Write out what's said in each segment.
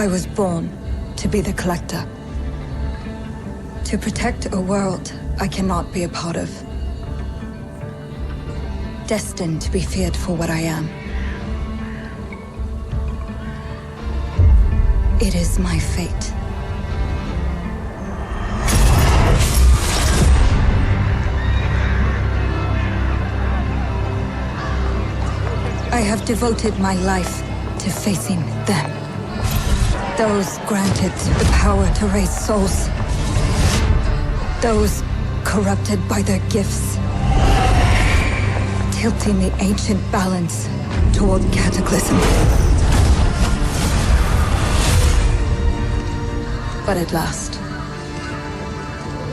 I was born to be the collector. To protect a world I cannot be a part of. Destined to be feared for what I am. It is my fate. I have devoted my life to facing them. Those granted the power to raise souls. Those corrupted by their gifts. Tilting the ancient balance toward cataclysm. But at last,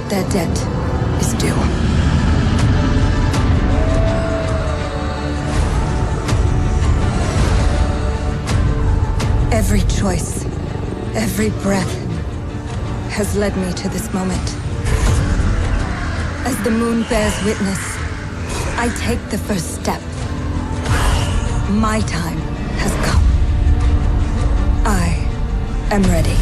their debt is due. Every choice, every breath has led me to this moment. As the moon bears witness, I take the first step. My time has come. I am ready.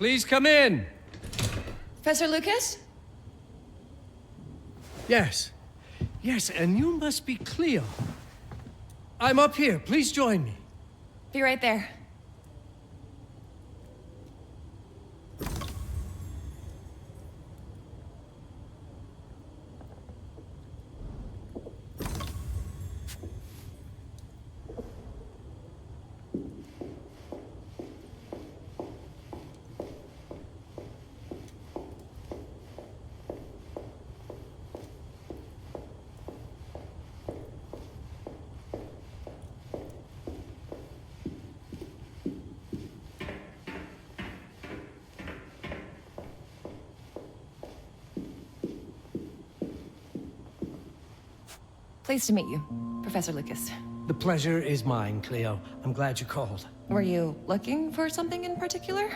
Please come in. Professor Lucas? Yes. Yes, and you must be Cleo. I'm up here. Please join me. Be right there. Pleased to meet you, Professor Lucas. The pleasure is mine, Cleo. I'm glad you called. Were you looking for something in particular?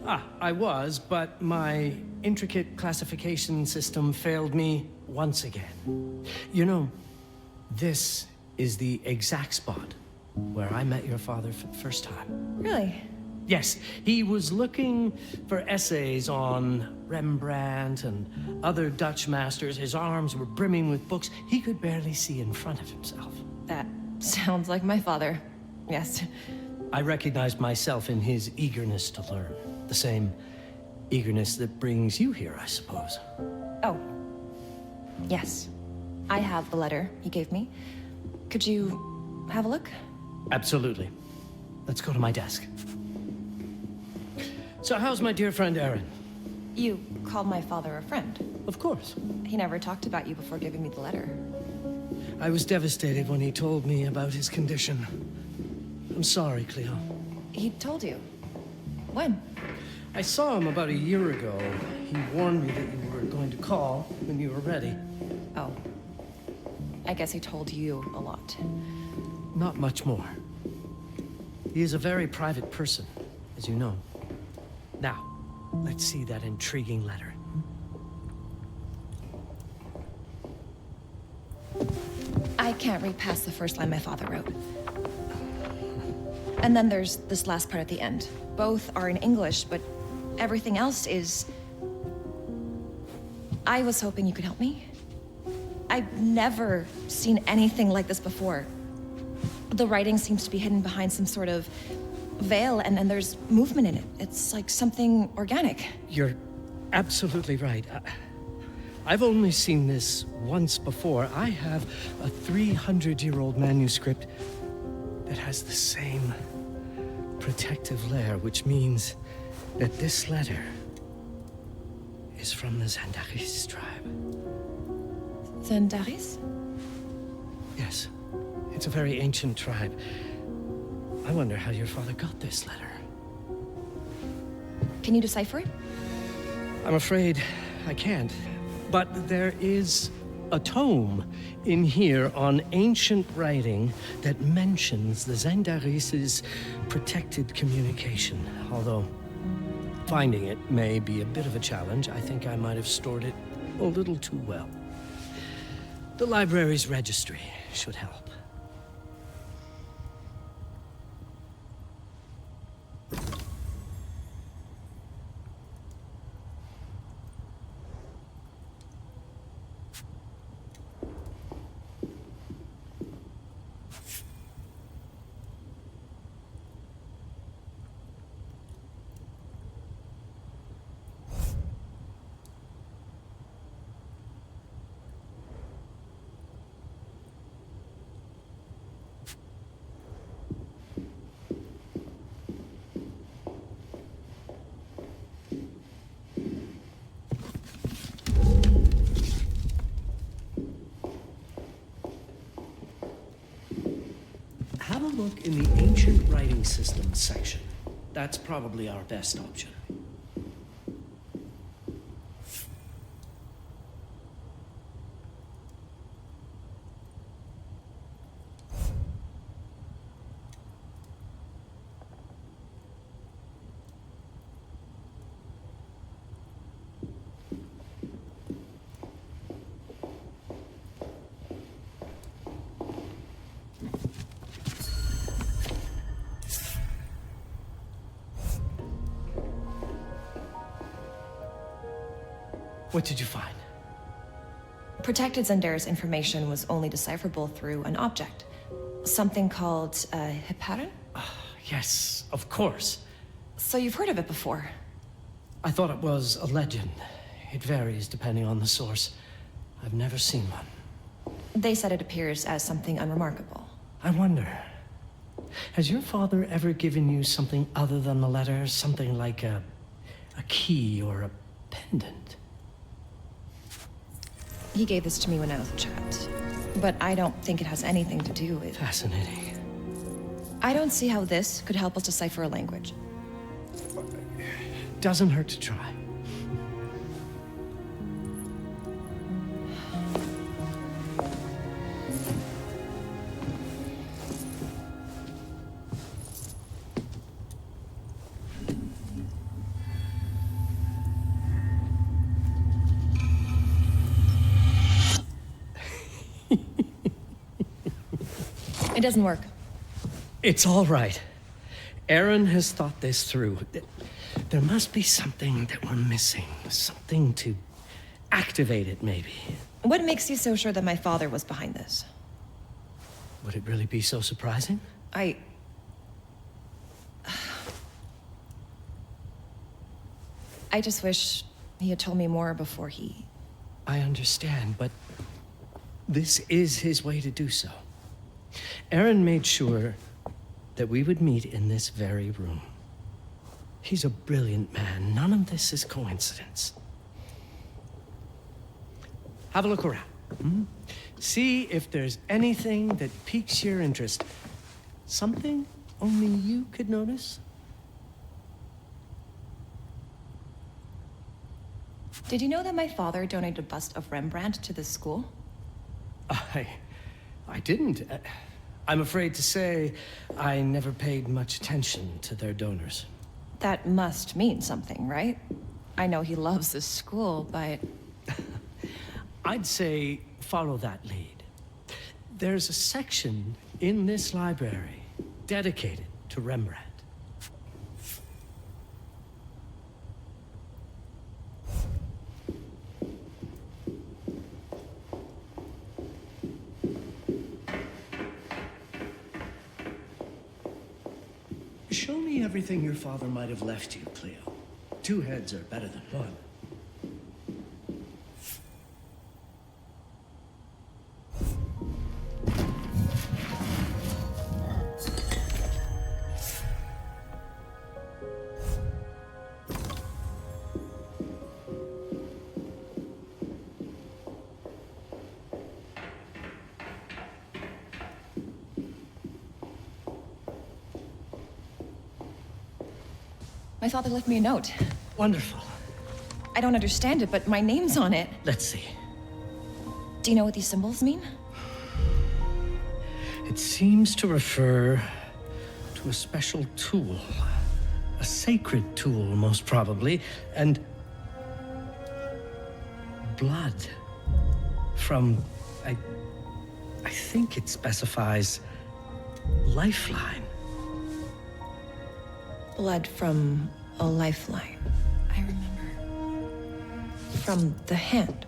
I was, but my intricate classification system failed me once again. You know, this is the exact spot where I met your father for the first time. Really? Yes, he was looking for essays on Rembrandt and other Dutch masters. His arms were brimming with books. He could barely see in front of himself. That sounds like my father. Yes. I recognized myself in his eagerness to learn. The same eagerness that brings you here, I suppose. Oh. Yes. I have the letter he gave me. Could you have a look? Absolutely. Let's go to my desk. So how's my dear friend Aaron? You called my father a friend. Of course. He never talked about you before giving me the letter. I was devastated when he told me about his condition. I'm sorry, Cleo. He told you? When? I saw him about a year ago. He warned me that you were going to call when you were ready. Oh. I guess he told you a lot. Not much more. He is a very private person, as you know. Now, let's see that intriguing letter. I can't read past the first line my father wrote. And then there's this last part at the end. Both are in English, but everything else is... I was hoping you could help me. I've never seen anything like this before. The writing seems to be hidden behind some sort of veil, and then there's movement in it. It's like something organic. You're absolutely right. I've only seen this once before. I have a 300-year-old manuscript that has the same protective layer, which means that this letter is from the Zandaris tribe. Zandaris? Yes. It's a very ancient tribe. I wonder how your father got this letter. Can you decipher it? I'm afraid I can't. But there is a tome in here on ancient writing that mentions the Zandaris' protected communication. Although finding it may be a bit of a challenge. I think I might have stored it a little too well. The library's registry should help. Have a look in the ancient writing systems section. That's probably our best option. What did you find? Protected Zendara's information was only decipherable through an object. Something called a heparin? Yes, of course. So you've heard of it before? I thought it was a legend. It varies depending on the source. I've never seen one. They said it appears as something unremarkable. I wonder, has your father ever given you something other than the letter? Something like a key or a pendant? He gave this to me when I was a child. But I don't think it has anything to do with... Fascinating. I don't see how this could help us decipher a language. Doesn't hurt to try. It doesn't work. It's all right. Aaron has thought this through. There must be something that we're missing. Something to activate it, maybe. What makes you so sure that my father was behind this? Would it really be so surprising? I just wish he had told me more before he... I understand, but this is his way to do so. Aaron made sure that we would meet in this very room. He's a brilliant man. None of this is coincidence. Have a look around. See if there's anything that piques your interest. Something only you could notice? Did you know that my father donated a bust of Rembrandt to this school? I didn't. I'm afraid to say I never paid much attention to their donors. That must mean something, right? I know he loves this school, but... I'd say follow that lead. There's a section in this library dedicated to Rembrandt. Show me everything your father might have left you, Cleo. 2 heads are better than 1. My father left me a note. Wonderful. I don't understand it, but my name's on it. Let's see. Do you know what these symbols mean? It seems to refer to a special tool. A sacred tool, most probably, and blood from, I think it specifies lifeline. Blood from a lifeline. I remember. From the hand.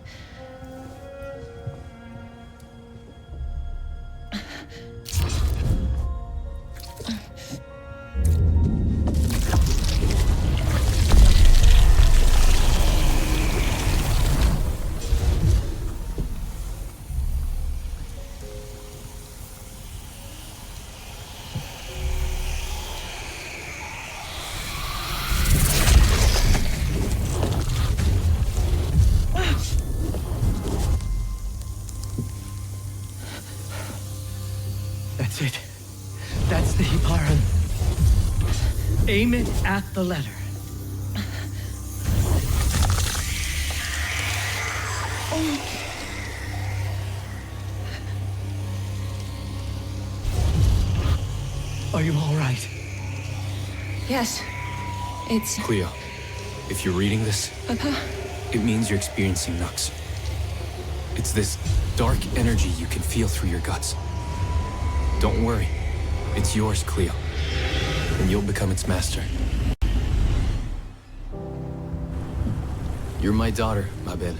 That's it. That's the Hiparan. Aim it at the letter. Are you all right? Yes. It's... Cleo, if you're reading this, it means you're experiencing Nux. It's this dark energy you can feel through your guts. Don't worry. It's yours, Cleo. And you'll become its master. You're my daughter, Mabel,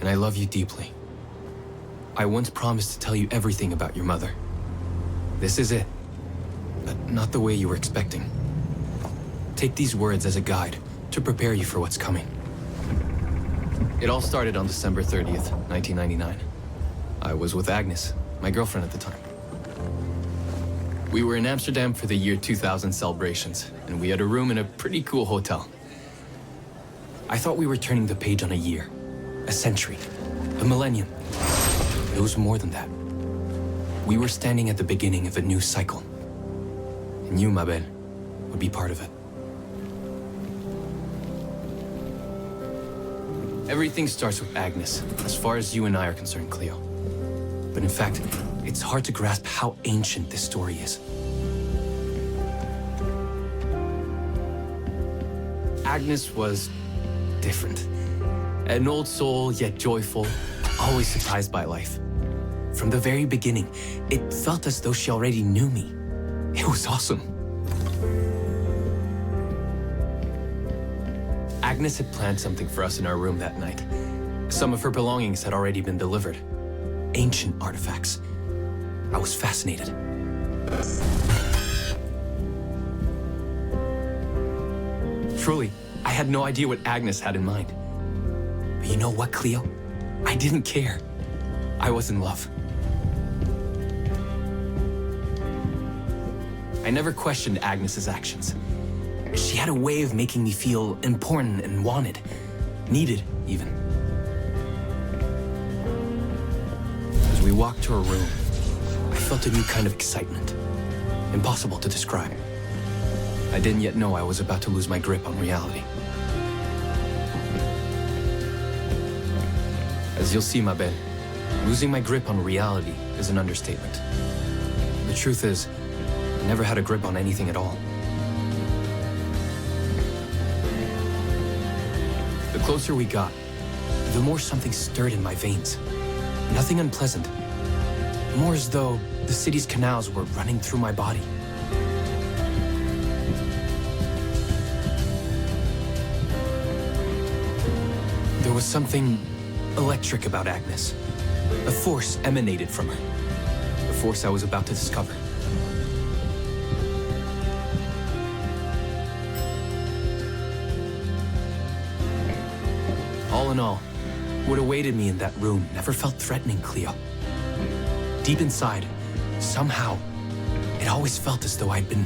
and I love you deeply. I once promised to tell you everything about your mother. This is it, but not the way you were expecting. Take these words as a guide to prepare you for what's coming. It all started on December 30th, 1999. I was with Agnes, my girlfriend at the time. We were in Amsterdam for the year 2000 celebrations, and we had a room in a pretty cool hotel. I thought we were turning the page on a year, a century, a millennium. It was more than that. We were standing at the beginning of a new cycle. And you, Mabel, would be part of it. Everything starts with Agnes, as far as you and I are concerned, Cleo. But in fact, it's hard to grasp how ancient this story is. Agnes was different. An old soul, yet joyful, always surprised by life. From the very beginning, it felt as though she already knew me. It was awesome. Agnes had planned something for us in our room that night. Some of her belongings had already been delivered. Ancient artifacts. I was fascinated. Truly, I had no idea what Agnes had in mind. But you know what, Cleo? I didn't care. I was in love. I never questioned Agnes's actions. She had a way of making me feel important and wanted. Needed, even. As we walked to her room, I felt a new kind of excitement. Impossible to describe. I didn't yet know I was about to lose my grip on reality. As you'll see, Mabel, losing my grip on reality is an understatement. The truth is, I never had a grip on anything at all. The closer we got, the more something stirred in my veins. Nothing unpleasant. More as though the city's canals were running through my body. There was something electric about Agnes. A force emanated from her. The force I was about to discover. All in all, what awaited me in that room never felt threatening, Cleo. Deep inside, somehow, it always felt as though I'd been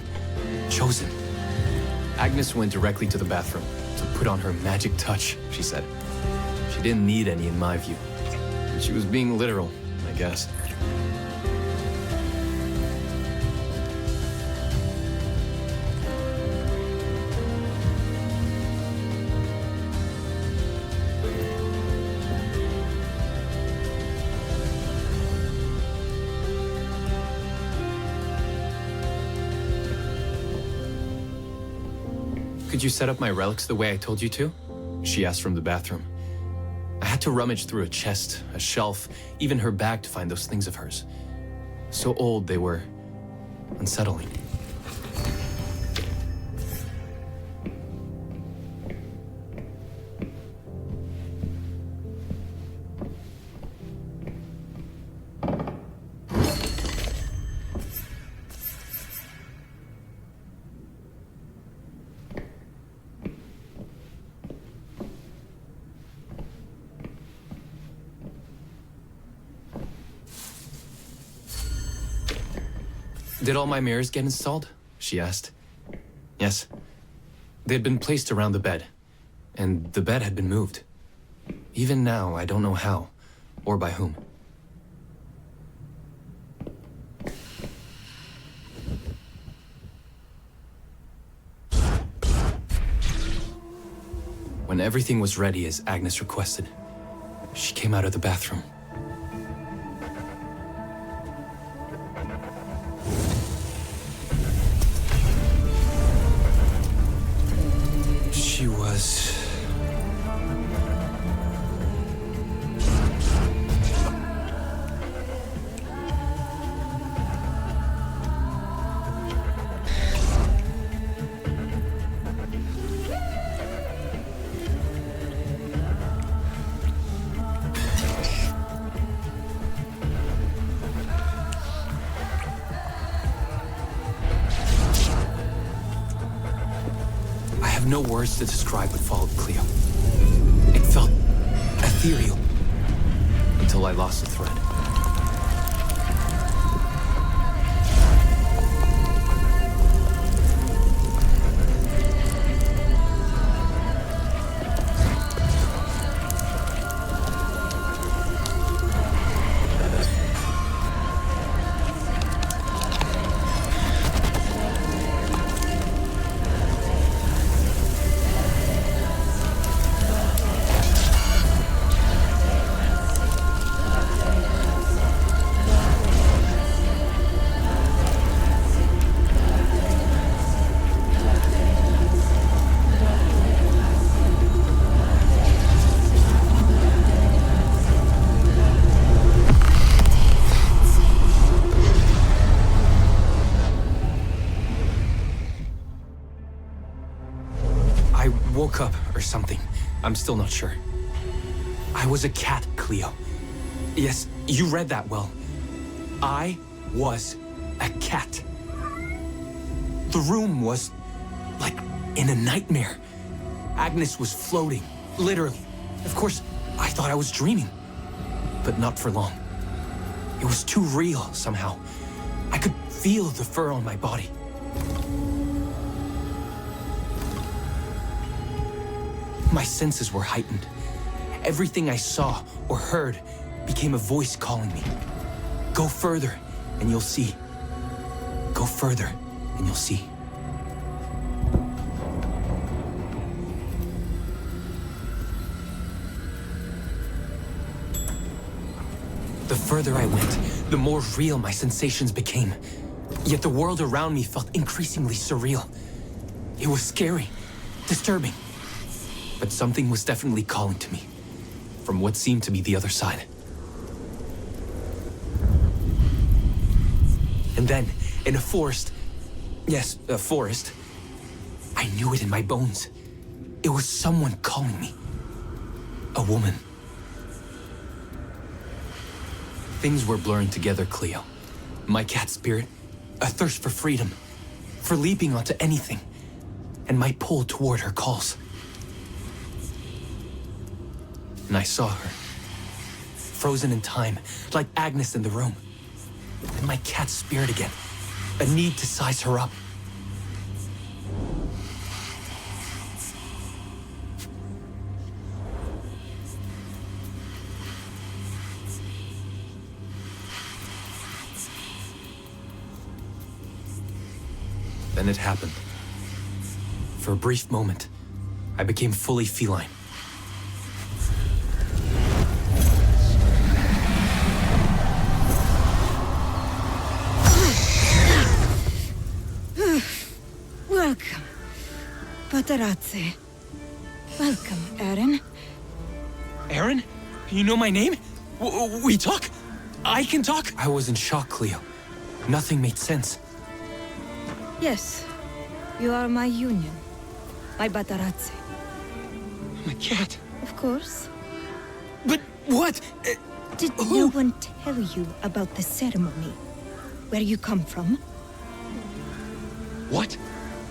chosen. Agnes went directly to the bathroom to put on her magic touch, she said. She didn't need any in my view. She was being literal, I guess. Could you set up my relics the way I told you to? She asked from the bathroom. I had to rummage through a chest, a shelf, even her bag to find those things of hers. So old they were unsettling. Did all my mirrors get installed? She asked. Yes. They had been placed around the bed, and the bed had been moved. Even now, I don't know how, or by whom. When everything was ready as Agnes requested, she came out of the bathroom. She was... have no words to describe what followed, Cleo. It felt ethereal until I lost the thread. Woke up or something. I'm still not sure. I was a cat, Cleo. Yes, you read that well. I was a cat. The room was like in a nightmare. Agnes was floating, literally. Of course, I thought I was dreaming, but not for long. It was too real somehow. I could feel the fur on my body. My senses were heightened. Everything I saw or heard became a voice calling me. Go further, and you'll see. Go further, and you'll see. The further I went, the more real my sensations became. Yet the world around me felt increasingly surreal. It was scary, disturbing. But something was definitely calling to me, from what seemed to be the other side. And then, in a forest, yes, a forest, I knew it in my bones. It was someone calling me. A woman. Things were blurring together, Cleo. My cat spirit, a thirst for freedom, for leaping onto anything, and my pull toward her calls. And I saw her, frozen in time, like Agnes in the room. And my cat spirit again, a need to size her up. Then it happened. For a brief moment, I became fully feline. Welcome, Patarazzi. Welcome, Aaron. Aaron? You know my name? We talk? I can talk? I was in shock, Cleo. Nothing made sense. Yes, you are my union, my Patarazzi. My cat. Of course. But what? Did no one tell you about the ceremony? Where you come from? What?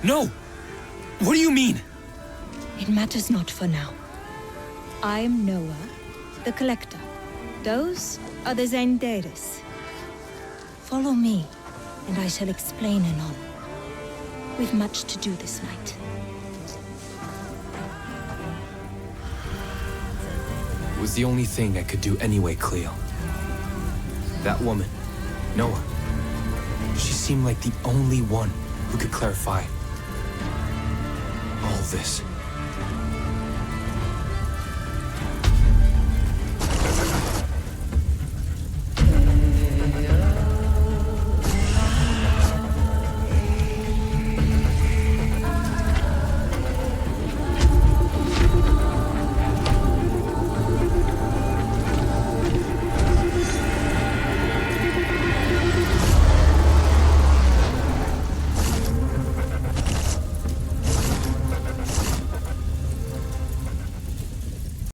No! What do you mean? It matters not for now. I am Noah, the Collector. Those are the Zendaris. Follow me, and I shall explain anon. We've much to do this night. It was the only thing I could do anyway, Cleo. That woman, Noah, she seemed like the only one who could clarify all this.